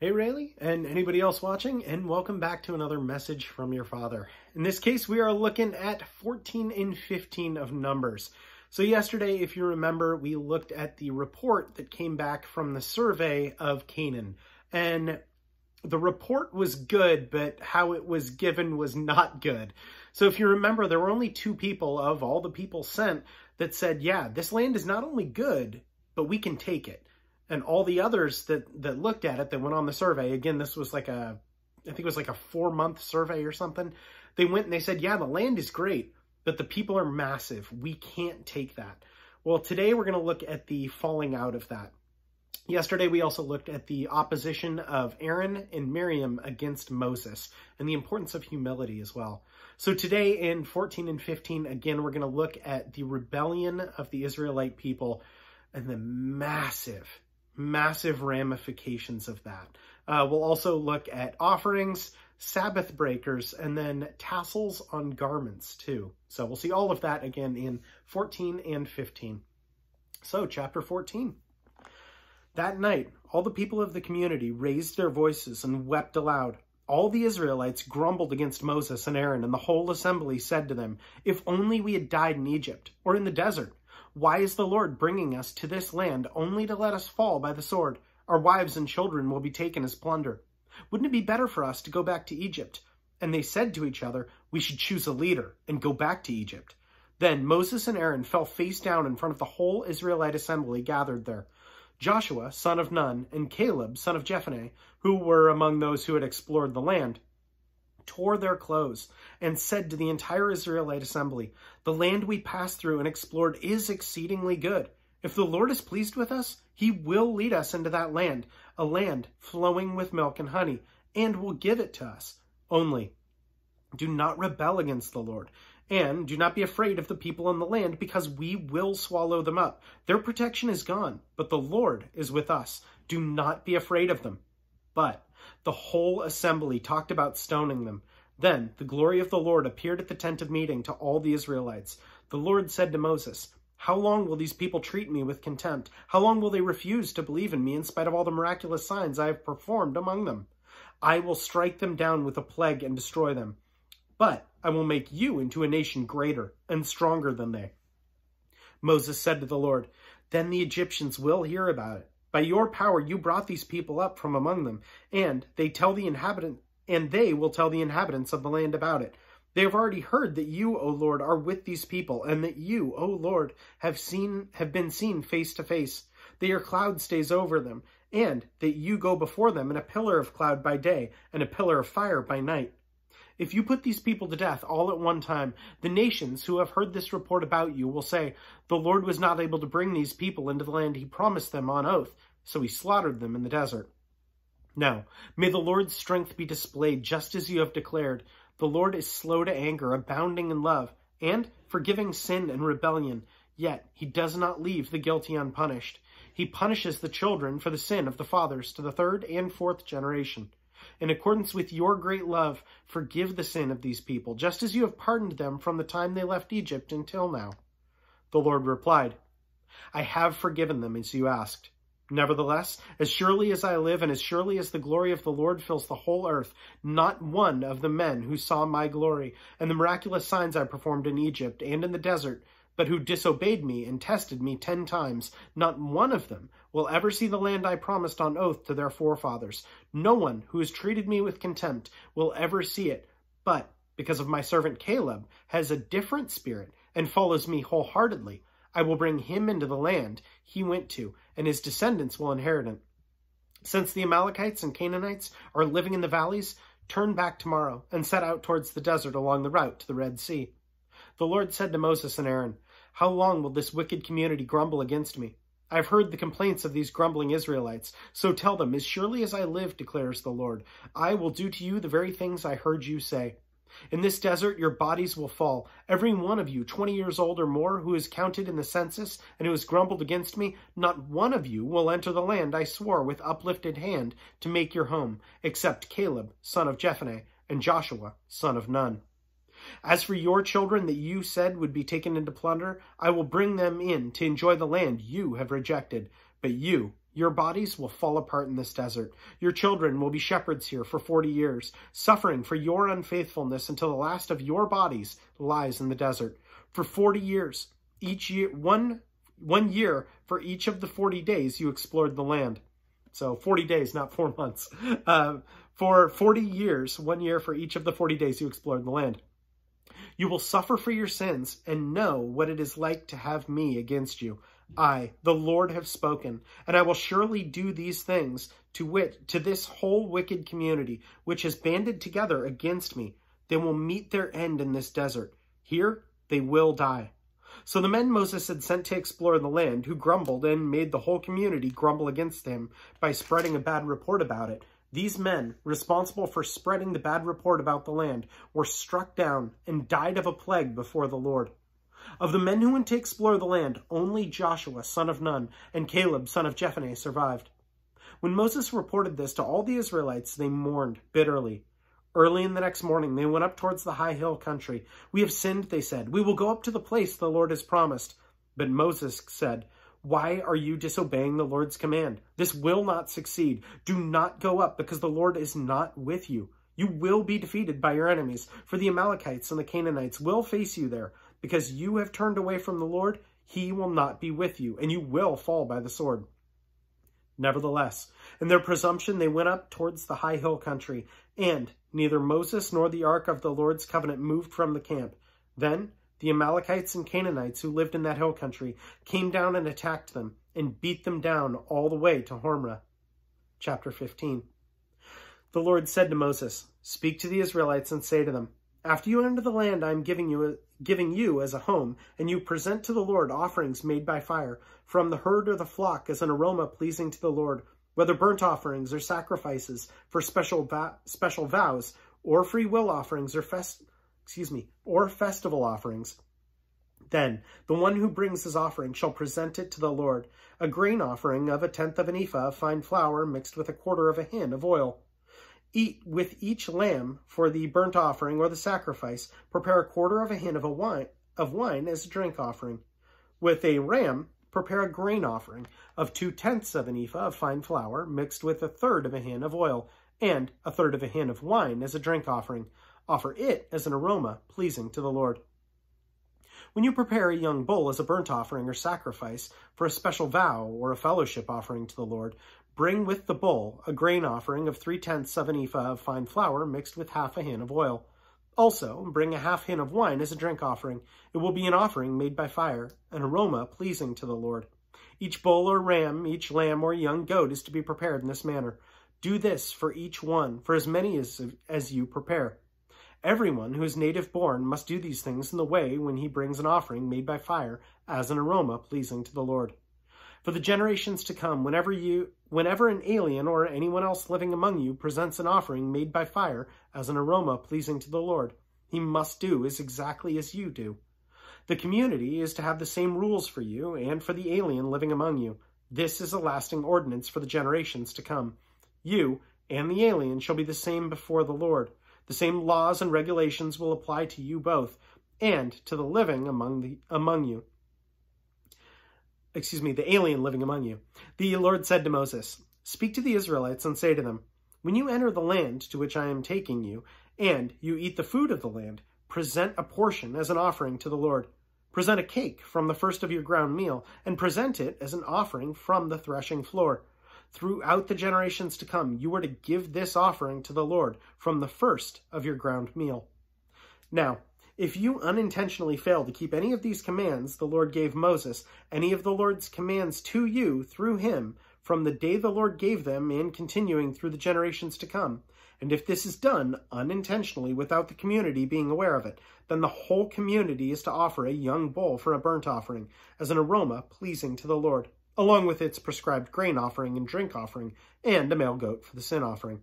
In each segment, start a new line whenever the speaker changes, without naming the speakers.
Hey Raylee, and anybody else watching, and welcome back to another message from your father. In this case, we are looking at 14 and 15 of Numbers. So yesterday, if you remember, we looked at the report that came back from the survey of Canaan. And the report was good, but how it was given was not good. So if you remember, there were only two people of all the people sent that said, yeah, this land is not only good, but we can take it. And all the others that looked at it, that went on the survey, again, this was like I think it was like a 4-month survey or something. They went and they said, yeah, the land is great, but the people are massive. We can't take that. Well, today we're going to look at the falling out of that. Yesterday, we also looked at the opposition of Aaron and Miriam against Moses and the importance of humility as well. So today in 14 and 15, again, we're going to look at the rebellion of the Israelite people and the massive ramifications of that. We'll also look at offerings, Sabbath breakers, and then tassels on garments too. So we'll see all of that again in 14 and 15. So chapter 14. That night, all the people of the community raised their voices and wept aloud. All the Israelites grumbled against Moses and Aaron, and the whole assembly said to them, "If only we had died in Egypt or in the desert. Why is the Lord bringing us to this land only to let us fall by the sword? Our wives and children will be taken as plunder. Wouldn't it be better for us to go back to Egypt?" And they said to each other, "We should choose a leader and go back to Egypt." Then Moses and Aaron fell face down in front of the whole Israelite assembly gathered there. Joshua, son of Nun, and Caleb, son of Jephunneh, who were among those who had explored the land, tore their clothes and said to the entire Israelite assembly, "The land we passed through and explored is exceedingly good. If the Lord is pleased with us, he will lead us into that land, a land flowing with milk and honey, and will give it to us. Only do not rebel against the Lord, and do not be afraid of the people in the land, because we will swallow them up. Their protection is gone, but the Lord is with us. Do not be afraid of them." But the whole assembly talked about stoning them. Then the glory of the Lord appeared at the tent of meeting to all the Israelites. The Lord said to Moses, "How long will these people treat me with contempt? How long will they refuse to believe in me in spite of all the miraculous signs I have performed among them? I will strike them down with a plague and destroy them. But I will make you into a nation greater and stronger than they." Moses said to the Lord, "Then the Egyptians will hear about it. By your power you brought these people up from among them, and they will tell the inhabitants of the land about it. They have already heard that you, O Lord, are with these people, and that you, O Lord, have been seen face to face, that your cloud stays over them, and that you go before them in a pillar of cloud by day and a pillar of fire by night. If you put these people to death all at one time, the nations who have heard this report about you will say, 'The Lord was not able to bring these people into the land he promised them on oath, so he slaughtered them in the desert.' Now, may the Lord's strength be displayed just as you have declared. The Lord is slow to anger, abounding in love, and forgiving sin and rebellion, yet he does not leave the guilty unpunished. He punishes the children for the sin of the fathers to the 3rd and 4th generation. In accordance with your great love, forgive the sin of these people, just as you have pardoned them from the time they left Egypt until now." The Lord replied, "I have forgiven them as you asked. Nevertheless, as surely as I live and as surely as the glory of the Lord fills the whole earth, not one of the men who saw my glory and the miraculous signs I performed in Egypt and in the desert, but who disobeyed me and tested me 10 times, not one of them will ever see the land I promised on oath to their forefathers. No one who has treated me with contempt will ever see it, but because of my servant Caleb has a different spirit and follows me wholeheartedly, I will bring him into the land he went to, and his descendants will inherit it. Since the Amalekites and Canaanites are living in the valleys, turn back tomorrow and set out towards the desert along the route to the Red Sea." The Lord said to Moses and Aaron, "How long will this wicked community grumble against me? I have heard the complaints of these grumbling Israelites, so tell them, as surely as I live, declares the Lord, I will do to you the very things I heard you say. In this desert your bodies will fall, every one of you 20 years old or more who is counted in the census and who has grumbled against me, not one of you will enter the land I swore with uplifted hand to make your home, except Caleb, son of Jephunneh, and Joshua, son of Nun. As for your children that you said would be taken into plunder, I will bring them in to enjoy the land you have rejected, but you Your bodies will fall apart in this desert. Your children will be shepherds here for 40 years, suffering for your unfaithfulness until the last of your bodies lies in the desert. For 40 years, each year, one year for each of the 40 days you explored the land. So 40 days, not 4 months. For 40 years, 1 year for each of the 40 days you explored the land. You will suffer for your sins and know what it is like to have me against you. I, the Lord, have spoken, and I will surely do these things to this whole wicked community, which has banded together against me. They will meet their end in this desert. Here they will die. So the men Moses had sent to explore the land, who grumbled and made the whole community grumble against him by spreading a bad report about it, these men, responsible for spreading the bad report about the land, were struck down and died of a plague before the Lord. Of the men who went to explore the land, only Joshua, son of Nun, and Caleb, son of Jephunneh, survived. When Moses reported this to all the Israelites, they mourned bitterly. Early in the next morning, they went up towards the high hill country. We have sinned, they said. We will go up to the place the Lord has promised. But Moses said, why are you disobeying the Lord's command? This will not succeed. Do not go up, because the Lord is not with you. You will be defeated by your enemies, for the Amalekites and the Canaanites will face you there. Because you have turned away from the Lord, he will not be with you, and you will fall by the sword. Nevertheless, in their presumption, they went up towards the high hill country, and neither Moses nor the ark of the Lord's covenant moved from the camp. Then the Amalekites and Canaanites who lived in that hill country came down and attacked them and beat them down all the way to Hormah. Chapter 15. The Lord said to Moses, speak to the Israelites and say to them, after you enter the land I am giving you as a home, and you present to the Lord offerings made by fire, from the herd or the flock as an aroma pleasing to the Lord, whether burnt offerings or sacrifices for special vows, or free will offerings or festival offerings. Then the one who brings his offering shall present it to the Lord, a grain offering of 1/10 of an ephah of fine flour mixed with 1/4 of a hin of oil. Eat with each lamb for the burnt offering or the sacrifice, prepare 1/4 of a hin of wine as a drink offering. With a ram, prepare a grain offering of 2/10 of an ephah of fine flour mixed with 1/3 of a hin of oil, and 1/3 of a hin of wine as a drink offering. Offer it as an aroma pleasing to the Lord. When you prepare a young bull as a burnt offering or sacrifice for a special vow or a fellowship offering to the Lord, bring with the bull a grain offering of 3/10 of an ephah of fine flour mixed with 1/2 a hin of oil. Also, bring a 1/2 hin of wine as a drink offering. It will be an offering made by fire, an aroma pleasing to the Lord. Each bull or ram, each lamb or young goat is to be prepared in this manner. Do this for each one, for as many as you prepare. Everyone who is native born must do these things in the way when he brings an offering made by fire as an aroma pleasing to the Lord. For the generations to come, whenever an alien or anyone else living among you presents an offering made by fire as an aroma pleasing to the Lord, he must do exactly as you do. The community is to have the same rules for you and for the alien living among you. This is a lasting ordinance for the generations to come. You and the alien shall be the same before the Lord. The same laws and regulations will apply to you both and to the living among you. The alien living among you. The Lord said to Moses, speak to the Israelites and say to them, when you enter the land to which I am taking you, and you eat the food of the land, present a portion as an offering to the Lord. Present a cake from the first of your ground meal, and present it as an offering from the threshing floor. Throughout the generations to come, you are to give this offering to the Lord from the first of your ground meal. Now, if you unintentionally fail to keep any of these commands the Lord gave Moses, any of the Lord's commands to you through him, from the day the Lord gave them and continuing through the generations to come, and if this is done unintentionally without the community being aware of it, then the whole community is to offer a young bull for a burnt offering as an aroma pleasing to the Lord, along with its prescribed grain offering and drink offering, and a male goat for the sin offering.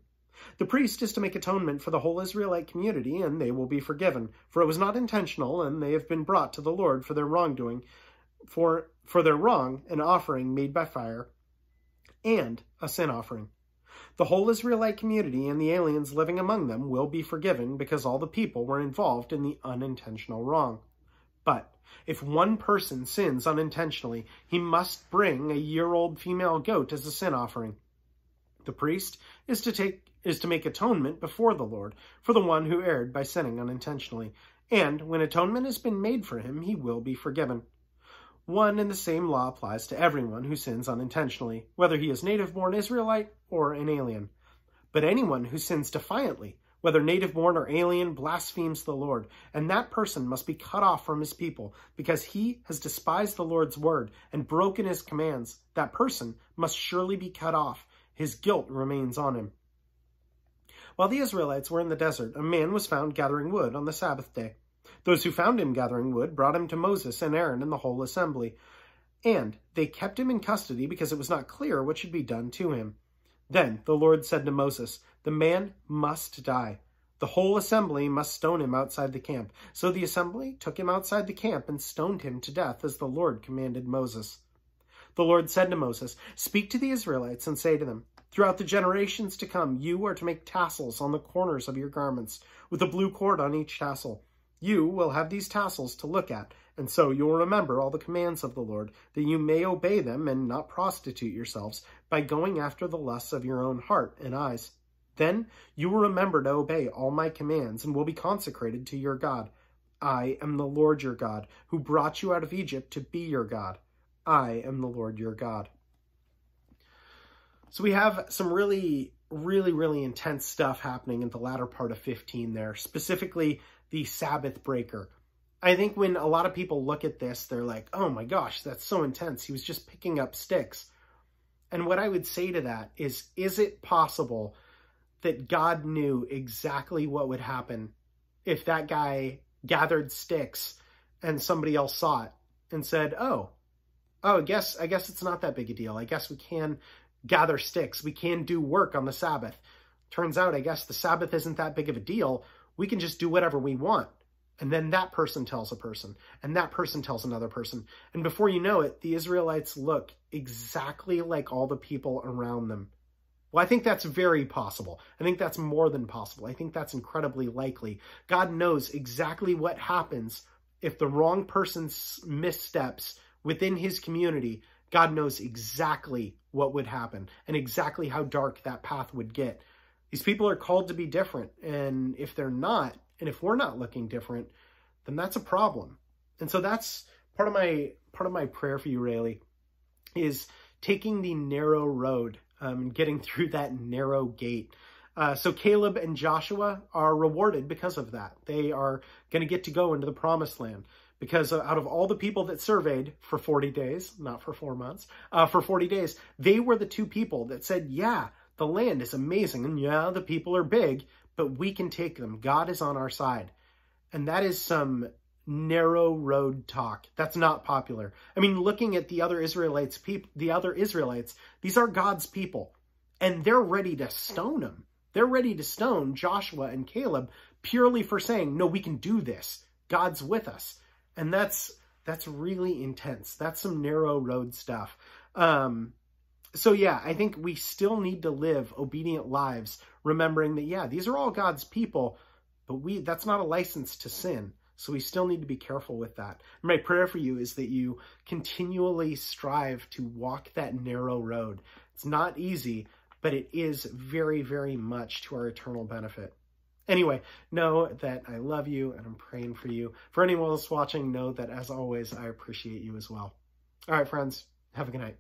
The priest is to make atonement for the whole Israelite community, and they will be forgiven, for it was not intentional, and they have been brought to the Lord for their wrongdoing, for their wrong, an offering made by fire, and a sin offering. The whole Israelite community and the aliens living among them will be forgiven, because all the people were involved in the unintentional wrong. But if one person sins unintentionally, he must bring a year-old female goat as a sin offering. The priest is to make atonement before the Lord for the one who erred by sinning unintentionally, and when atonement has been made for him, he will be forgiven. One and the same law applies to everyone who sins unintentionally, whether he is native-born Israelite or an alien. But anyone who sins defiantly, whether native-born or alien, blasphemes the Lord, and that person must be cut off from his people, because he has despised the Lord's word and broken his commands. That person must surely be cut off. His guilt remains on him. While the Israelites were in the desert, a man was found gathering wood on the Sabbath day. Those who found him gathering wood brought him to Moses and Aaron and the whole assembly, and they kept him in custody because it was not clear what should be done to him. Then the Lord said to Moses, "The man must die. The whole assembly must stone him outside the camp." So the assembly took him outside the camp and stoned him to death as the Lord commanded Moses. The Lord said to Moses, "Speak to the Israelites and say to them, throughout the generations to come, you are to make tassels on the corners of your garments, with a blue cord on each tassel. You will have these tassels to look at, and so you will remember all the commands of the Lord, that you may obey them and not prostitute yourselves by going after the lusts of your own heart and eyes. Then you will remember to obey all my commands and will be consecrated to your God. I am the Lord your God, who brought you out of Egypt to be your God. I am the Lord your God." So we have some really intense stuff happening in the latter part of 15 there, specifically the Sabbath breaker. I think when a lot of people look at this, they're like, oh my gosh, that's so intense. He was just picking up sticks. And what I would say to that is it possible that God knew exactly what would happen if that guy gathered sticks and somebody else saw it and said, I guess it's not that big a deal. I guess we can gather sticks. We can do work on the Sabbath. Turns out, I guess the Sabbath isn't that big of a deal. We can just do whatever we want. And then that person tells a person, and that person tells another person. And before you know it, the Israelites look exactly like all the people around them. Well, I think that's very possible. I think that's more than possible. I think that's incredibly likely. God knows exactly what happens if the wrong person missteps within his community. God knows exactly what would happen and exactly how dark that path would get. These people are called to be different, and if they're not, and if we're not looking different, then that's a problem. And so that's part of my prayer for you, Raylee, is taking the narrow road, getting through that narrow gate. So Caleb and Joshua are rewarded because of that. They are going to get to go into the promised land. Because out of all the people that surveyed for 40 days, not for 4 months, for 40 days, they were the two people that said, yeah, the land is amazing, and yeah, the people are big, but we can take them. God is on our side. And that is some narrow road talk. That's not popular. I mean, looking at the other Israelites, these are God's people, and they're ready to stone them. They're ready to stone Joshua and Caleb purely for saying, no, we can do this. God's with us. And that's really intense. That's some narrow road stuff. So yeah, I think we still need to live obedient lives, remembering that, yeah, these are all God's people, but that's not a license to sin. So we still need to be careful with that. And my prayer for you is that you continually strive to walk that narrow road. It's not easy, but it is very, very much to our eternal benefit. Anyway, know that I love you and I'm praying for you. For anyone else watching, know that as always, I appreciate you as well. All right, friends, have a good night.